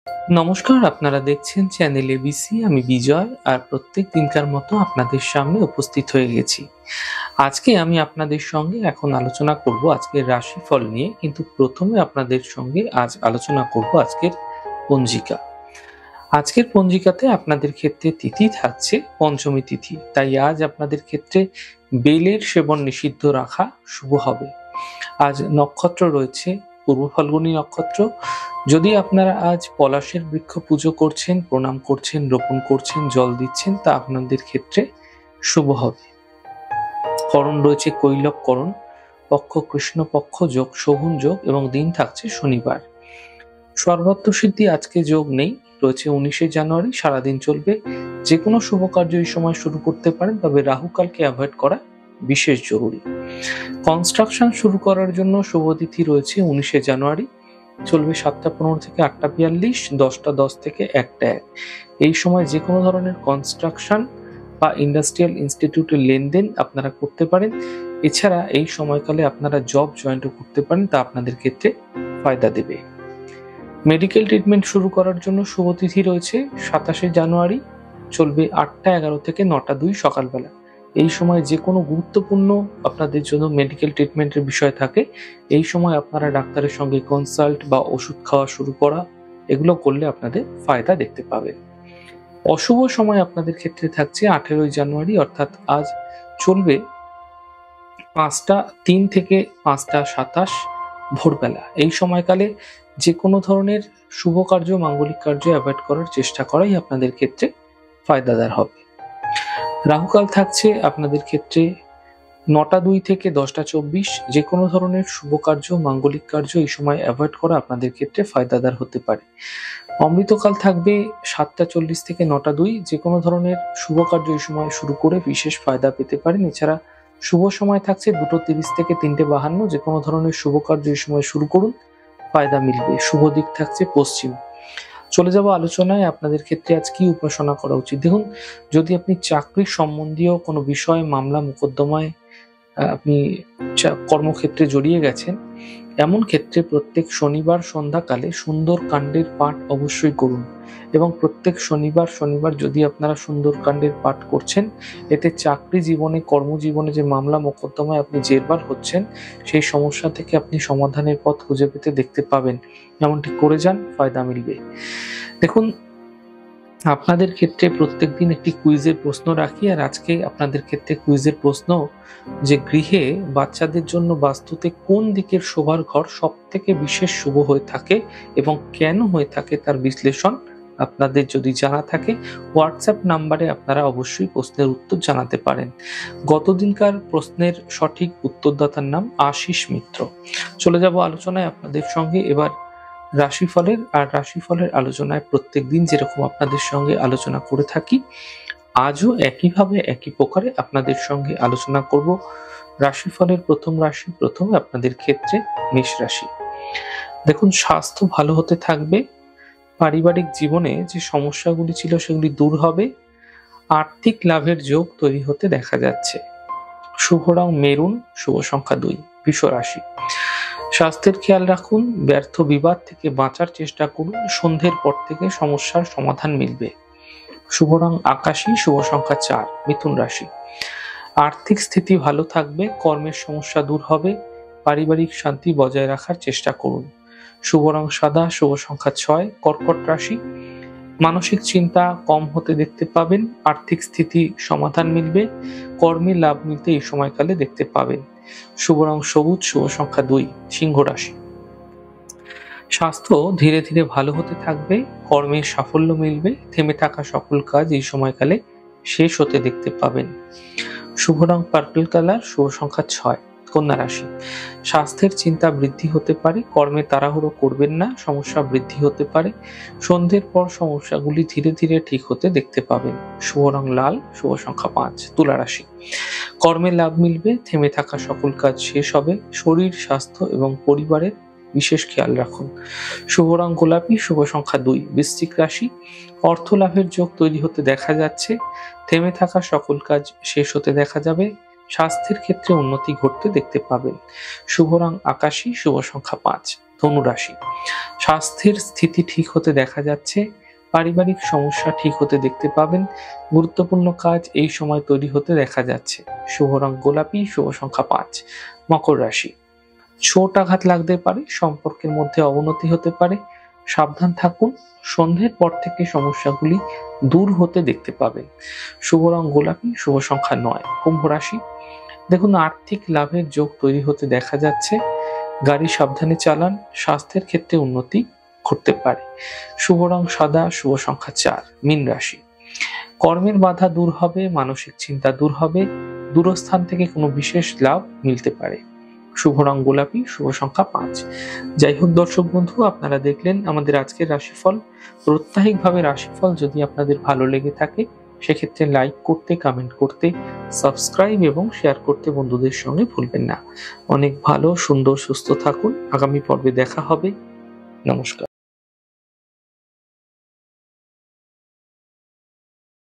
নমস্কার, আপনারা দেখছেন চ্যানেল এবিসি। আমি বিজয়, আর প্রত্যেক দিনকার মতো আপনাদের সামনে উপস্থিত হয়ে গেছি। আজকে আমি আপনাদের সঙ্গে এখন আলোচনা করব আজকের রাশিফল নিয়ে, কিন্তু প্রথমে আপনাদের সঙ্গে আজ আলোচনা করব আজকের পঞ্জিকা। আজকের পঞ্জিকাতে আপনাদের ক্ষেত্রে তিথি থাকছে পঞ্চমী তিথি, তাই আজ আপনাদের ক্ষেত্রে বেলের সেবন নিষিদ্ধ রাখা শুভ হবে। আজ নক্ষত্র রয়েছে পূর্ব ফাল্গুনী নক্ষত্র। যদি আপনারা আজ পলাশের বৃক্ষ পুজো করছেন, প্রণাম করছেন, রোপণ করছেন, জল দিচ্ছেন, তা আপনাদের ক্ষেত্রে শুভ হবে। করণ রয়েছে কৈলব করণ, পক্ষ কৃষ্ণপক্ষ যোগ, শোভন যোগ এবং দিন থাকছে শনিবার। সর্বাত্ম সিদ্ধি আজকে যোগ নেই, রয়েছে 19শে জানুয়ারি, সারাদিন চলবে। যে কোনো শুভ কার্য এই সময় শুরু করতে পারেন, তবে রাহুকালকে অ্যাভয়েড করা বিশেষ জরুরি। কনস্ট্রাকশন শুরু করার জন্য শুভ তিথি রয়েছে 19শে জানুয়ারি, চলবে 7টা 15 থেকে 8টা 42, 10টা 10 থেকে 1টা 1। এই সময় যে কোনো ধরনের কনস্ট্রাকশন বা ইন্ডাস্ট্রিয়াল ইনস্টিটিউটের লেনদেন আপনারা করতে পারেন। এছাড়া এই সময়কালে আপনারা জব জয়েন্টও করতে পারেন, তা আপনাদের ক্ষেত্রে ফায়দা দেবে। মেডিকেল ট্রিটমেন্ট শুরু করার জন্য শুভ তিথি রয়েছে 27শে জানুয়ারি, চলবে 8টা 11 থেকে 9টা 2 সকালবেলা। এই সময় যে কোনো গুরুত্বপূর্ণ আপনাদের জন্য মেডিকেল ট্রিটমেন্টের বিষয় থাকে, এই সময় আপনারা ডাক্তারের সঙ্গে কনসাল্ট বা ওষুধ খাওয়া শুরু করা, এগুলো করলে আপনাদের ফায়দা দেখতে পাবেন। অশুভ সময় আপনাদের ক্ষেত্রে থাকছে 18ই জানুয়ারি, অর্থাৎ আজ চলবে 5টা 3 থেকে 5টা 27 ভোরবেলা। এই সময়কালে যে কোনো ধরনের শুভ কার্য, মাঙ্গলিক কার্য অ্যাভয়েড করার চেষ্টা করাই আপনাদের ক্ষেত্রে ফায়দাদার হবে। রাহুকাল থাকছে আপনাদের ক্ষেত্রে 9টা 2 থেকে 10টা 24। যে কোনো ধরনের শুভ কার্য, মাঙ্গলিক কার্য এই সময় অ্যাভয়েড করা আপনাদের ক্ষেত্রে ফায়দাদার হতে পারে। অমৃতকাল থাকবে 7টা 40 থেকে 9টা 2। যে কোনো ধরনের শুভ কার্য এই সময় শুরু করে বিশেষ ফায়দা পেতে পারেন। এছাড়া শুভ সময় থাকছে 2টো 30 থেকে 3টে 52। যে কোনো ধরনের শুভ কার্য এই সময় শুরু করুন, ফায়দা মিলবে। শুভ দিক থাকছে পশ্চিম। চলে যাব আলোচনায়, আপনাদের ক্ষেত্রে আজ কি উপাসনা করা উচিত। দেখুন, যদি আপনি চাকরি সম্বন্ধীয় কোনো বিষয়, মামলা মোকদ্দমায় আপনি কর্মক্ষেত্রে জড়িয়ে গেছেন, এমন ক্ষেত্রে প্রত্যেক শনিবার সন্ধ্যাকালে সুন্দর কাণ্ডের পাঠ অবশ্যই করুন। এবং প্রত্যেক শনিবার যদি আপনারা সুন্দর কাণ্ডের পাঠ করছেন, এতে চাকরি জীবনে, কর্মজীবনে যে মামলা মোকদ্দমায় আপনি জেরবার হচ্ছেন, সেই সমস্যা থেকে আপনি সমাধানের পথ খুঁজে পেতে দেখতে পাবেন। এমনটি করে যান, ফায়দা মিলবে। দেখুন, আপনাদের ক্ষেত্রে প্রত্যেকদিন একটি কুইজের প্রশ্ন রাখি, আর আজকে আপনাদের ক্ষেত্রে কুইজের প্রশ্ন যে গৃহে বাচ্চাদের জন্য বাস্তুতে কোন দিকের শোবার ঘর সব থেকে বিশেষ শুভ হয়ে থাকে এবং কেন হয়ে থাকে তার বিশ্লেষণ আপনাদের যদি জানা থাকে, হোয়াটসঅ্যাপ নাম্বারে আপনারা অবশ্যই প্রশ্নের উত্তর জানাতে পারেন। গতদিনকার প্রশ্নের সঠিক উত্তরদাতার নাম আশিস মিত্র। চলে যাব আলোচনায় আপনাদের সঙ্গে এবার রাশিফলের আলোচনায়। প্রত্যেক দিন যেরকম আপনাদের সঙ্গে আলোচনা করে থাকি, আজও একইভাবে একই প্রকারে আপনাদের সঙ্গে আলোচনা করব রাশিফলের প্রথম রাশি। প্রথমে আপনাদের ক্ষেত্রে মেষ রাশি। দেখুন, স্বাস্থ্য ভালো হতে থাকবে, পারিবারিক জীবনে যে সমস্যাগুলি ছিল সেগুলি দূর হবে, আর্থিক লাভের যোগ তৈরি হতে দেখা যাচ্ছে। শুভ রং মেরুন, শুভ সংখ্যা 2। বৃষ রাশি। স্বাস্থ্যের খেয়াল রাখুন, ব্যর্থ বিবাদ থেকে বাঁচার চেষ্টা করুন, সন্ধ্যের পর থেকে সমস্যার সমাধান মিলবে। শুভ রং আকাশী, শুভ সংখ্যা 4। মিথুন রাশি। আর্থিক স্থিতি ভালো থাকবে, কর্মের সমস্যা দূর হবে, পারিবারিক শান্তি বজায় রাখার চেষ্টা করুন। শুভ রং সাদা, শুভ সংখ্যা 6। কর্কট রাশি। মানসিক চিন্তা কম হতে দেখতে পাবেন, আর্থিক স্থিতি সমাধান মিলবে, কর্মে লাভ মিলতে এই সময়কালে দেখতে পাবেন। শুভ রং সবুজ, শুভ সংখ্যা 2। সিংহ রাশি। স্বাস্থ্য ধীরে ধীরে ভালো হতে থাকবে, কর্মের সাফল্য মিলবে, থেমে থাকা সকল কাজ এই সময়কালে শেষ হতে দেখতে পাবেন। শুভ রং পার্পল কালার, শুভ সংখ্যা 6। কন্যা রাশি। স্বাস্থ্যের চিন্তা বৃদ্ধি হতে পারে, কর্মে তাড়াহুড়ো করবেন না, সমস্যা বৃদ্ধি হতে পারে, সন্ধ্যের পর সমস্যাগুলি ধীরে ধীরে ঠিক হতে দেখতে পাবেন। শুভ রং লাল, শুভ সংখ্যা 5। তুলা রাশি। কর্মে লাভ মিলবে, থেমে থাকা সকল কাজ শেষ হবে, শরীর, স্বাস্থ্য এবং পরিবারের বিশেষ খেয়াল রাখুন। শুভ রং গোলাপি, শুভ সংখ্যা 2। বৃশ্চিক রাশি। অর্থ লাভের যোগ তৈরি হতে দেখা যাচ্ছে, থেমে থাকা সকল কাজ শেষ হতে দেখা যাবে, স্বাস্থ্যের ক্ষেত্রে উন্নতি ঘটতে দেখতে পাবেন। শুভ রং আকাশী, শুভ সংখ্যা 5। ধনু রাশি, স্বাস্থ্যের স্থিতি ঠিক হতে দেখা যাচ্ছে, পারিবারিক সমস্যা ঠিক হতে দেখতে পাবেন, গুরুত্বপূর্ণ কাজ এই সময় তৈরি হতে দেখা যাচ্ছে। শুভ রং গোলাপি, শুভ সংখ্যা 5। মকর রাশি, ছোট আঘাত লাগতে পারে, সম্পর্কের মধ্যে অবনতি হতে পারে, সাবধান থাকুন। সন্ধ্যের পর থেকে সমস্যাগুলি দূর হতে দেখতে পাবেন। শুভ রং গোলাপি, শুভ সংখ্যা 9। কুম্ভ রাশি, দেখুন আর্থিক লাভের যোগ তৈরি হতে দেখা যাচ্ছে, গাড়ি সাবধানে চালান, স্বাস্থ্যের ক্ষেত্রে উন্নতি ঘটতে পারে। শুভ রং সাদা, শুভ সংখ্যা 4। মীন রাশি, কর্মের বাধা দূর হবে, মানসিক চিন্তা দূর হবে, দূরস্থান থেকে কোনো বিশেষ লাভ মিলতে পারে। শুভ রং গোলাপি, শুভ সংখ্যা 5। যাই হোক দর্শক বন্ধু, আপনারা দেখলেন আমাদের আজকের রাশিফল। প্রত্যাহিকভাবে রাশিফল যদি আপনাদের ভালো লেগে থাকে সেক্ষেত্রে লাইক করতে, কমেন্ট করতে, সাবস্ক্রাইব এবং শেয়ার করতে বন্ধুদের সঙ্গে ভুলবেন না। অনেক ভালো, সুন্দর, সুস্থ থাকুন। আগামী পর্বে দেখা হবে। নমস্কার।